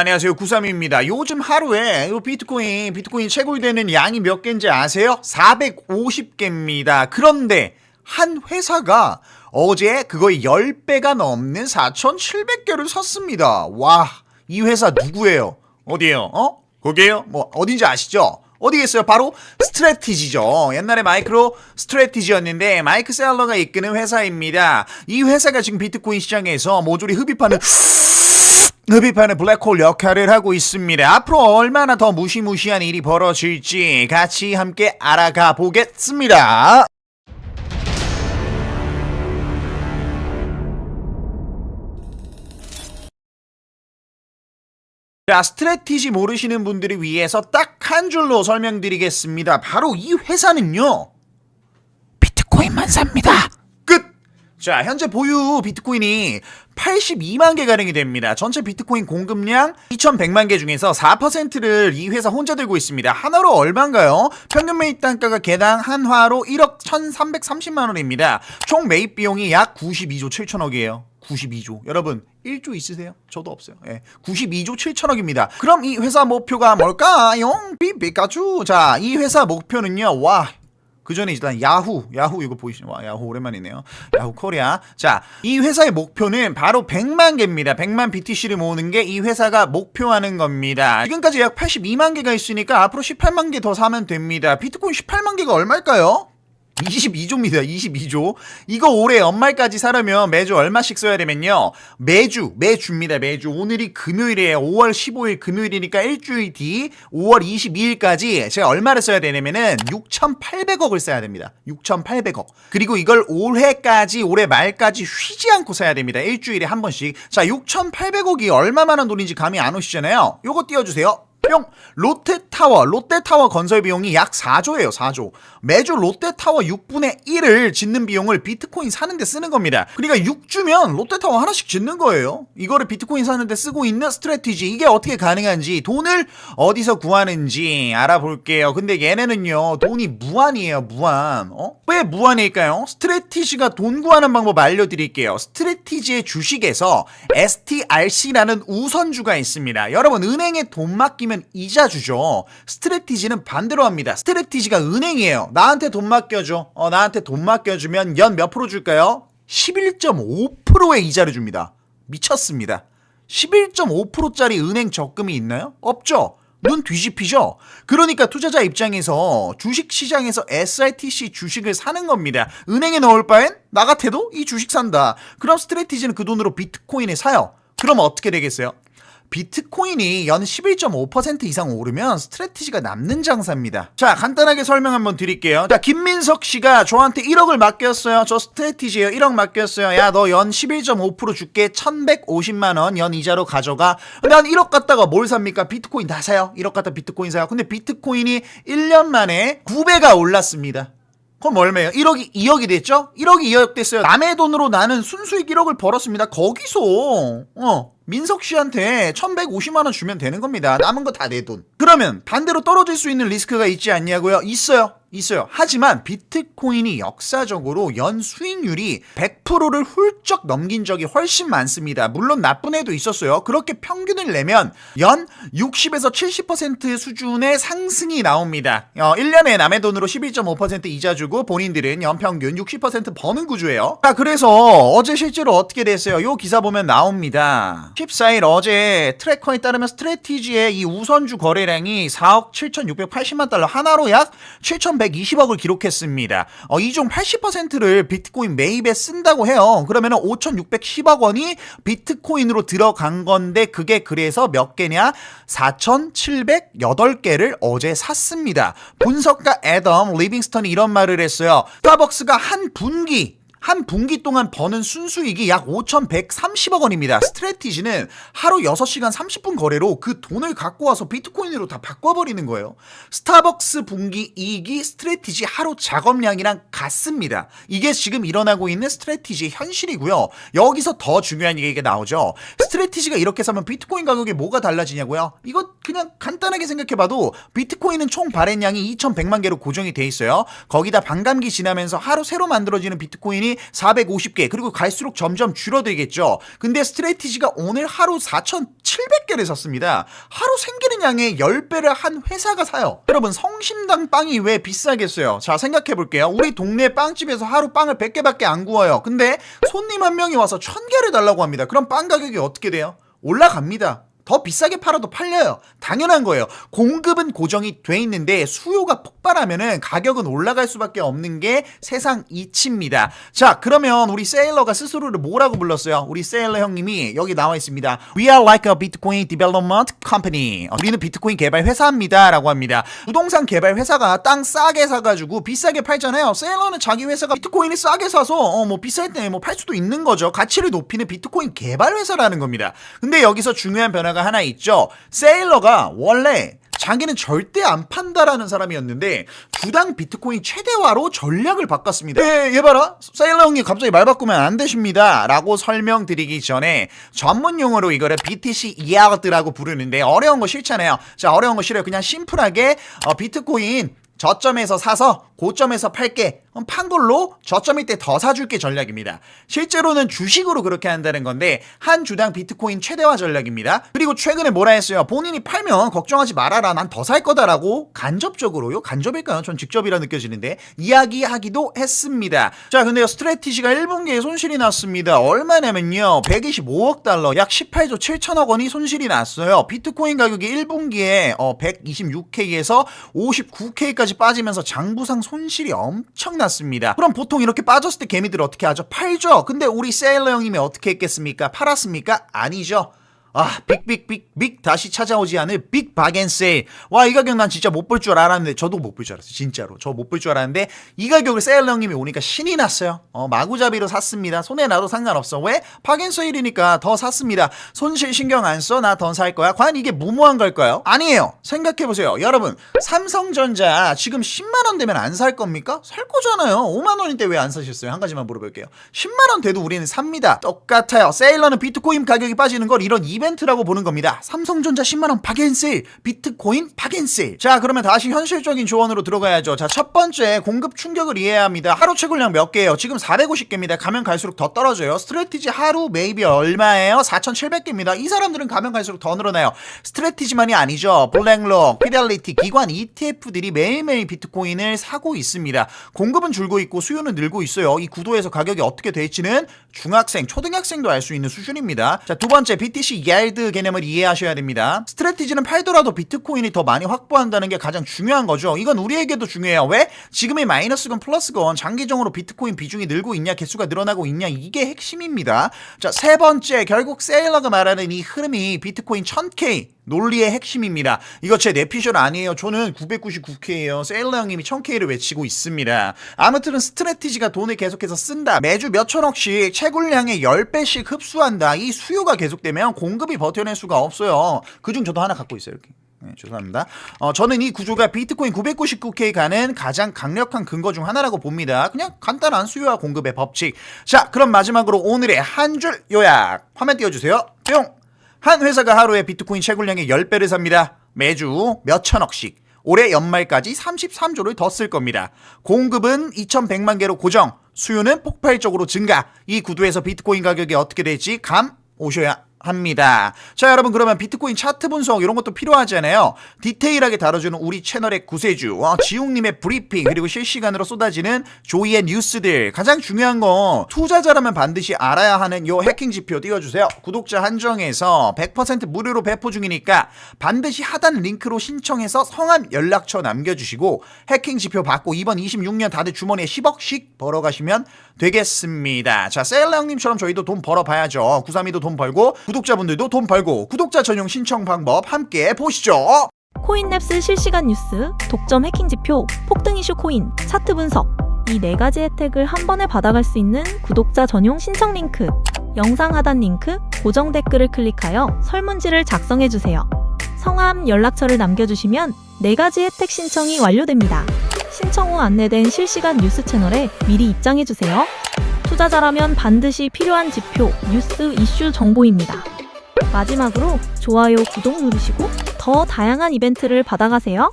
안녕하세요. 93입니다. 요즘 하루에 요 비트코인 채굴되는 양이 몇 개인지 아세요? 450개입니다. 그런데 한 회사가 어제 그거의 10배가 넘는 4,700개를 샀습니다. 와, 이 회사 누구예요? 어디에요? 거기에요? 뭐 어딘지 아시죠? 어디겠어요? 바로 스트래티지죠. 옛날에 마이크로 스트래티지였는데 마이크 셀러가 이끄는 회사입니다. 이 회사가 지금 비트코인 시장에서 모조리 흡입하는 블랙홀 역할을 하고 있습니다. 앞으로 얼마나 더 무시무시한 일이 벌어질지 같이 함께 알아가 보겠습니다. 자, 스트래티지 모르시는 분들을 위해서 딱 한 줄로 설명드리겠습니다. 바로 이 회사는요, 비트코인만 삽니다. 끝! 자, 현재 보유 비트코인이 82만 개 가량이 됩니다. 전체 비트코인 공급량 2,100만 개 중에서 4%를 이 회사 혼자 들고 있습니다. 한화로 얼마인가요? 평균 매입 단가가 개당 한화로 1억 1,330만 원입니다. 총 매입 비용이 약 92조 7천억이에요. 92조. 여러분 1조 있으세요? 저도 없어요. 92조 7천억입니다. 그럼 이 회사 목표가 뭘까요? 삐까쭈. 자, 이 회사 목표는요. 와, 그 전에 일단 야후 이거 보이시죠? 와, 야후 오랜만이네요. 야후 코리아. 자, 이 회사의 목표는 바로 100만 개입니다. 100만 BTC를 모으는 게 이 회사가 목표하는 겁니다. 지금까지 약 82만 개가 있으니까 앞으로 18만 개 더 사면 됩니다. 비트코인 18만 개가 얼마일까요? 22조입니다. 22조. 이거 올해 연말까지 사려면 매주 얼마씩 써야 되면요. 매주입니다. 매주. 오늘이 금요일이에요. 5월 15일 금요일이니까 일주일 뒤 5월 22일까지 제가 얼마를 써야 되냐면은 6,800억을 써야 됩니다. 6,800억. 그리고 이걸 올해 말까지 쉬지 않고 써야 됩니다. 일주일에 한 번씩. 자, 6,800억이 얼마만한 돈인지 감이 안 오시잖아요. 요거 띄워주세요. 뿅! 롯데타워 건설 비용이 약 4조예요. 4조. 매주 롯데타워 6분의 1을 짓는 비용을 비트코인 사는데 쓰는 겁니다. 그러니까 6주면 롯데타워 하나씩 짓는 거예요. 이거를 비트코인 사는데 쓰고 있는 스트래티지. 이게 어떻게 가능한지, 돈을 어디서 구하는지 알아볼게요. 근데 얘네는요, 돈이 무한이에요. 무한. 왜 무한일까요? 스트래티지가 돈 구하는 방법 알려드릴게요. 스트래티지의 주식에서 STRC라는 우선주가 있습니다. 여러분, 은행에 돈 맡기면 이자 주죠. 스트래티지는 반대로 합니다. 스트래티지가 은행이에요. 나한테 돈 맡겨줘. 나한테 돈 맡겨주면 연 몇 프로 줄까요? 11.5%의 이자를 줍니다. 미쳤습니다. 11.5%짜리 은행 적금이 있나요? 없죠. 눈 뒤집히죠. 그러니까 투자자 입장에서 주식시장에서 SITC 주식을 사는 겁니다. 은행에 넣을 바엔 나 같아도 이 주식 산다. 그럼 스트래티지는 그 돈으로 비트코인을 사요. 그럼 어떻게 되겠어요? 비트코인이 연 11.5% 이상 오르면 스트래티지가 남는 장사입니다. 자, 간단하게 설명 한번 드릴게요. 자, 김민석 씨가 저한테 1억을 맡겼어요. 저 스트래티지예요. 1억 맡겼어요. 야, 너 연 11.5% 줄게. 1,150만 원 연 이자로 가져가. 근데 한 1억 갖다가 뭘 삽니까? 비트코인 다 사요. 1억 갖다 비트코인 사요. 근데 비트코인이 1년 만에 9배가 올랐습니다. 그럼 얼마예요? 1억이 2억이 됐죠? 1억이 2억 됐어요. 남의 돈으로 나는 순수익 1억을 벌었습니다. 거기서 민석 씨한테 1,150만 원 주면 되는 겁니다. 남은 거 다 내 돈. 그러면 반대로 떨어질 수 있는 리스크가 있지 않냐고요? 있어요. 하지만 비트코인이 역사적으로 연 수익률이 100%를 훌쩍 넘긴 적이 훨씬 많습니다. 물론 나쁜 해도 있었어요. 그렇게 평균을 내면 연 60에서 70% 수준의 상승이 나옵니다. 1년에 남의 돈으로 11.5% 이자 주고 본인들은 연평균 60% 버는 구조예요. 자, 그래서 어제 실제로 어떻게 됐어요? 요 기사 보면 나옵니다. 14일 어제 트래커에 따르면 스트래티지의 이 우선주 거래량이 4억 7,680만 달러, 하나로 약 7,120억을 기록했습니다. 이 중 80%를 비트코인 매입에 쓴다고 해요. 그러면 5,610억 원이 비트코인으로 들어간 건데 그게 그래서 몇 개냐? 4,708개를 어제 샀습니다. 분석가 애덤 리빙스턴이 이런 말을 했어요. 스타벅스가 한 분기 동안 버는 순수익이 약 5,130억 원입니다. 스트래티지는 하루 6시간 30분 거래로 그 돈을 갖고 와서 비트코인으로 다 바꿔버리는 거예요. 스타벅스 분기 이익이 스트래티지 하루 작업량이랑 같습니다. 이게 지금 일어나고 있는 스트래티지의 현실이고요. 여기서 더 중요한 얘기가 나오죠. 스트래티지가 이렇게 사면 비트코인 가격이 뭐가 달라지냐고요? 이거 그냥 간단하게 생각해봐도 비트코인은 총 발행량이 2,100만 개로 고정이 돼 있어요. 거기다 반감기 지나면서 하루 새로 만들어지는 비트코인이 당연히 450개 그리고 갈수록 점점 줄어들겠죠. 근데 스트레티지가 오늘 하루 4,700개를 샀습니다. 하루 생기는 양의 10배를 한 회사가 사요. 여러분 성심당 빵이 왜 비싸겠어요? 자 생각해볼게요. 우리 동네 빵집에서 하루 빵을 100개밖에 안 구워요. 근데 손님 한 명이 와서 1000개를 달라고 합니다. 그럼 빵 가격이 어떻게 돼요? 올라갑니다. 더 비싸게 팔아도 팔려요. 당연한 거예요. 공급은 고정이 돼 있는데 수요가 폭발하면은 가격은 올라갈 수밖에 없는 게 세상 이치입니다. 자, 그러면 우리 세일러가 스스로를 뭐라고 불렀어요? 우리 세일러 형님이 여기 나와 있습니다. We are like a Bitcoin development company. 우리는 비트코인 개발 회사입니다. 라고 합니다. 부동산 개발 회사가 땅 싸게 사가지고 비싸게 팔잖아요. 세일러는 자기 회사가 비트코인을 싸게 사서 뭐 비쌀 때 뭐 팔 수도 있는 거죠. 가치를 높이는 비트코인 개발 회사라는 겁니다. 근데 여기서 중요한 변화가 하나 있죠. 세일러가 원래 자기는 절대 안 판다라는 사람이었는데 주당 비트코인 최대화로 전략을 바꿨습니다. 얘 봐라. 세일러 형님 갑자기 말 바꾸면 안 되십니다. 라고 설명드리기 전에 전문 용어로 이거를 BTC ERD라고 부르는데 어려운 거 싫잖아요. 자, 어려운 거 싫어요. 그냥 심플하게 비트코인 저점에서 사서 고점에서 팔게. 판 걸로 저점일 때 더 사줄게 전략입니다. 실제로는 주식으로 그렇게 한다는 건데 한 주당 비트코인 최대화 전략입니다. 그리고 최근에 뭐라 했어요? 본인이 팔면 걱정하지 말아라. 난 더 살 거다라고 간접적으로요? 간접일까요? 전 직접이라 느껴지는데 이야기하기도 했습니다. 자, 근데요 스트레티지가 1분기에 손실이 났습니다. 얼마냐면요 125억 달러 약 18조 7천억 원이 손실이 났어요. 비트코인 가격이 1분기에 126K에서 59K까지 빠지면서 장부상 손실이 엄청났습니다. 그럼 보통 이렇게 빠졌을 때 개미들 어떻게 하죠? 팔죠. 근데 우리 세일러 형님이 어떻게 했겠습니까? 팔았습니까? 아니죠. 빅 다시 찾아오지 않을 빅 바겐세일. 와, 이 가격 난 진짜 못 볼 줄 알았는데 저도 못 볼 줄 알았어요. 진짜로 저 못 볼 줄 알았는데 이 가격을 세일러 형님이 오니까 신이 났어요. 마구잡이로 샀습니다. 손해 나도 상관없어. 왜? 바겐세일이니까 더 샀습니다. 손실 신경 안 써. 나 더 살 거야. 과연 이게 무모한 걸까요? 아니에요. 생각해보세요. 여러분 삼성전자 지금 10만원 되면 안 살 겁니까? 살 거잖아요. 5만원인데 왜 안 사셨어요? 한 가지만 물어볼게요. 10만원 돼도 우리는 삽니다. 똑같아요. 세일러는 비트코인 가격이 빠지는 걸 이런 이벤트라고 보는 겁니다. 삼성전자 10만원 박앤세일, 비트코인 박앤세일. 자, 그러면 다시 현실적인 조언으로 들어가야죠. 자, 첫 번째 공급 충격을 이해해야 합니다. 하루 채굴량 몇 개예요? 지금 450개입니다. 가면 갈수록 더 떨어져요. 스트레티지 하루 매입이 얼마예요? 4,700개입니다. 이 사람들은 가면 갈수록 더 늘어나요. 스트레티지만이 아니죠. 블랙록, 피델리티, 기관 ETF들이 매일매일 비트코인을 사고 있습니다. 공급은 줄고 있고 수요는 늘고 있어요. 이 구도에서 가격이 어떻게 될지는 중학생, 초등학생도 알 수 있는 수준입니다. 자, 두 번째 BTC ERD 개념을 이해하셔야 됩니다. 스트레티지는 팔더라도 비트코인이 더 많이 확보한다는 게 가장 중요한 거죠. 이건 우리에게도 중요해요. 왜? 지금의 마이너스건 플러스건 장기적으로 비트코인 비중이 늘고 있냐, 개수가 늘어나고 있냐, 이게 핵심입니다. 자, 세 번째, 결국 세일러가 말하는 이 흐름이 비트코인 1000K 논리의 핵심입니다. 이거 제 내피셜 아니에요. 저는 999K예요. 세일러 형님이 1000K를 외치고 있습니다. 아무튼 스트레티지가 돈을 계속해서 쓴다. 매주 몇 천억씩 채굴량의 10배씩 흡수한다. 이 수요가 계속되면 공급이 버텨낼 수가 없어요. 그중 저도 하나 갖고 있어요. 이렇게. 네, 죄송합니다. 저는 이 구조가 비트코인 999K 가는 가장 강력한 근거 중 하나라고 봅니다. 그냥 간단한 수요와 공급의 법칙. 자, 그럼 마지막으로 오늘의 한 줄 요약. 화면 띄워주세요. 뿅! 한 회사가 하루에 비트코인 채굴량의 10배를 삽니다. 매주 몇 천억씩. 올해 연말까지 33조를 더 쓸 겁니다. 공급은 2100만 개로 고정, 수요는 폭발적으로 증가. 이 구도에서 비트코인 가격이 어떻게 될지 감 오셔야 합니다. 자, 여러분 그러면 비트코인 차트 분석 이런 것도 필요하잖아요. 디테일하게 다뤄주는 우리 채널의 구세주 지웅님의 브리핑 그리고 실시간으로 쏟아지는 조이의 뉴스들. 가장 중요한 건 투자자라면 반드시 알아야 하는 요 해킹 지표 띄워주세요. 구독자 한정해서 100% 무료로 배포 중이니까 반드시 하단 링크로 신청해서 성함 연락처 남겨주시고 해킹 지표 받고 이번 26년 다들 주머니에 10억씩 벌어가시면 되겠습니다. 자, 세일러 형님처럼 저희도 돈 벌어봐야죠. 932도 돈 벌고 구독자분들도 돈 벌고 구독자 전용 신청 방법 함께 보시죠. 코인랩스 실시간 뉴스, 독점 해킹 지표, 폭등 이슈 코인, 차트 분석 이 4가지 혜택을 한 번에 받아갈 수 있는 구독자 전용 신청 링크 영상 하단 링크 고정 댓글을 클릭하여 설문지를 작성해주세요. 성함, 연락처를 남겨주시면 4가지 혜택 신청이 완료됩니다. 신청 후 안내된 실시간 뉴스 채널에 미리 입장해주세요. 투자자라면 반드시 필요한 지표, 뉴스, 이슈 정보입니다. 마지막으로 좋아요, 구독 누르시고 더 다양한 이벤트를 받아가세요.